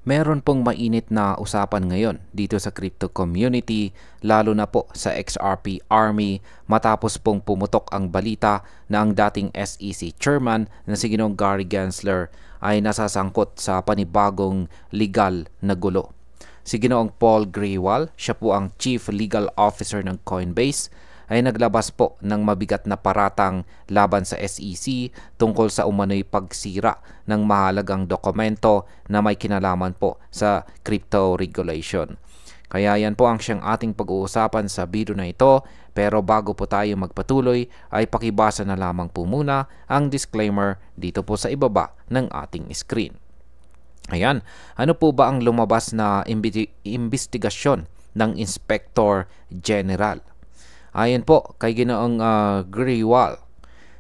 Meron pong mainit na usapan ngayon dito sa crypto community, lalo na po sa XRP Army matapos pong pumutok ang balita na ang dating SEC chairman na si Ginoong Gary Gensler ay nasasangkot sa panibagong legal na gulo. Si Ginoong Paul Grewal, siya po ang Chief Legal Officer ng Coinbase, ay naglabas po ng mabigat na paratang laban sa SEC tungkol sa umano'y pagsira ng mahalagang dokumento na may kinalaman po sa crypto regulation. Kaya yan po ang siyang ating pag-uusapan sa video na ito, pero bago po tayo magpatuloy ay pakibasa na lamang po muna ang disclaimer dito po sa ibaba ng ating screen. Ayan, ano po ba ang lumabas na investigasyon ng Inspector General? Ayon po kay Ginoong Grewal,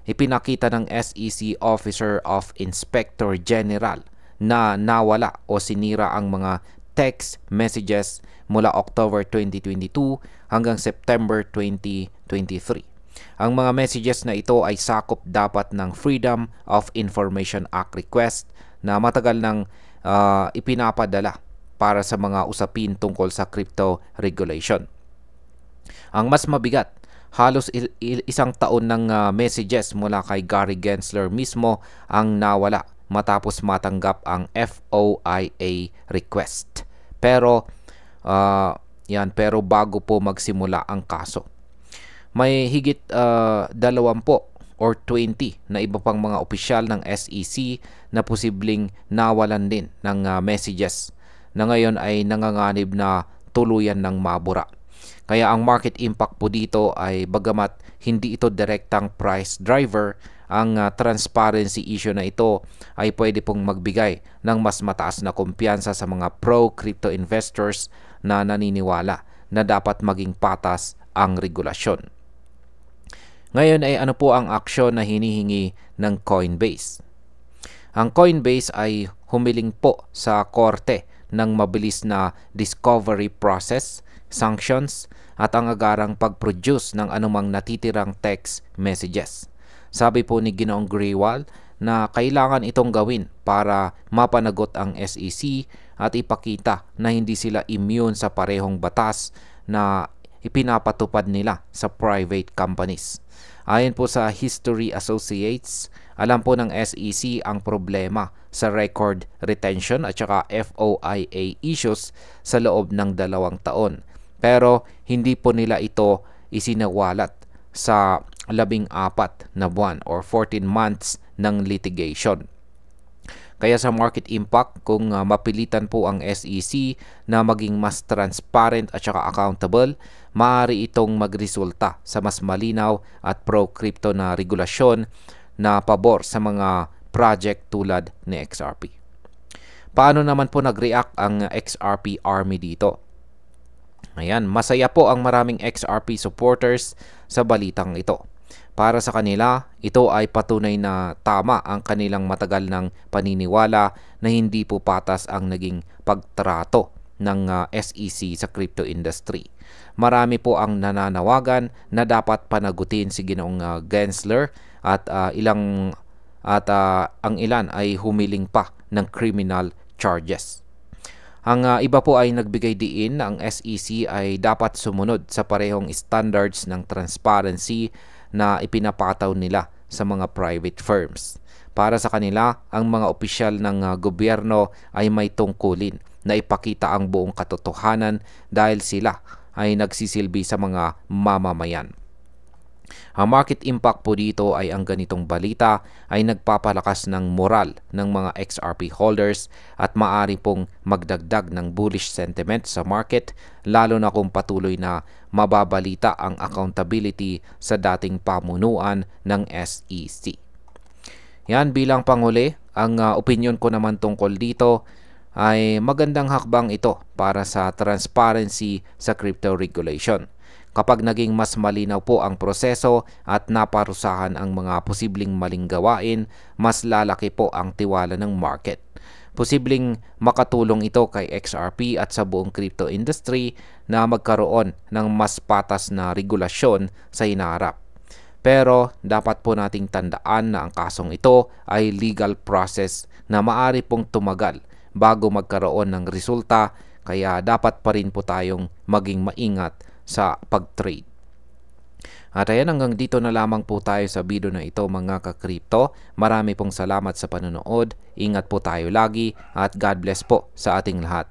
ipinakita ng SEC Officer of Inspector General na nawala o sinira ang mga text messages mula October 2022 hanggang September 2023. Ang mga messages na ito ay sakop dapat ng Freedom of Information Act request na matagal nang ipinapadala para sa mga usapin tungkol sa crypto regulation. Ang mas mabigat, halos isang taon ng messages mula kay Gary Gensler mismo ang nawala matapos matanggap ang FOIA request. Pero bago po magsimula ang kaso. May higit 20 or 20 na iba pang mga opisyal ng SEC na posibleng nawalan din ng messages na ngayon ay nanganganib na tuluyan ng mabura. Kaya ang market impact po dito ay bagamat hindi ito direktang price driver, ang transparency issue na ito ay pwede pong magbigay ng mas mataas na kumpiyansa sa mga pro-crypto investors na naniniwala na dapat maging patas ang regulasyon. Ngayon ay ano po ang aksyon na hinihingi ng Coinbase? Ang Coinbase ay humiling po sa korte ng mabilis na discovery process, sanctions, at ang agarang pag-produce ng anumang natitirang text messages. Sabi po ni Ginoong Grewal na kailangan itong gawin para mapanagot ang SEC at ipakita na hindi sila immune sa parehong batas na ipinapatupad nila sa private companies. Ayon po sa History Associates, alam po ng SEC ang problema sa record retention at saka FOIA issues sa loob ng 2 taon. Pero hindi po nila ito isinawalat sa 14 na buwan or 14 months ng litigation. Kaya sa market impact, kung mapilitan po ang SEC na maging mas transparent at saka accountable, maaari itong magresulta sa mas malinaw at pro-crypto na regulasyon na pabor sa mga project tulad ni XRP. Paano naman po nag-react ang XRP Army dito? Ayan, masaya po ang maraming XRP supporters sa balitang ito. Para sa kanila, ito ay patunay na tama ang kanilang matagal ng paniniwala na hindi po patas ang naging pagtrato ng SEC sa crypto industry. Marami po ang nananawagan na dapat panagutin si Ginoong Gensler at ang ilan ay humiling pa ng criminal charges. Ang iba po ay nagbigay diin na ang SEC ay dapat sumunod sa parehong standards ng transparency na ipinapataw nila sa mga private firms. Para sa kanila, ang mga opisyal ng gobyerno ay may tungkulin na ipakita ang buong katotohanan dahil sila ay nagsisilbi sa mga mamamayan. Ang market impact po dito ay ang ganitong balita ay nagpapalakas ng moral ng mga XRP holders at maaari pong magdagdag ng bullish sentiment sa market, lalo na kung patuloy na mababalita ang accountability sa dating pamunuan ng SEC. Yan, bilang panghuli, ang opinion ko naman tungkol dito ay magandang hakbang ito para sa transparency sa crypto regulation. Kapag naging mas malinaw po ang proseso at naparusahan ang mga posibleng maling gawain, mas lalaki po ang tiwala ng market. Posibleng makatulong ito kay XRP at sa buong crypto industry na magkaroon ng mas patas na regulasyon sa hinaharap. Pero dapat po nating tandaan na ang kasong ito ay legal process na maaari pong tumagal bago magkaroon ng resulta, kaya dapat pa rin po tayong maging maingat sa pag-trade. At ayan, hanggang dito na lamang po tayo sa video na ito mga ka-crypto. Marami pong salamat sa panonood. Ingat po tayo lagi at God bless po sa ating lahat.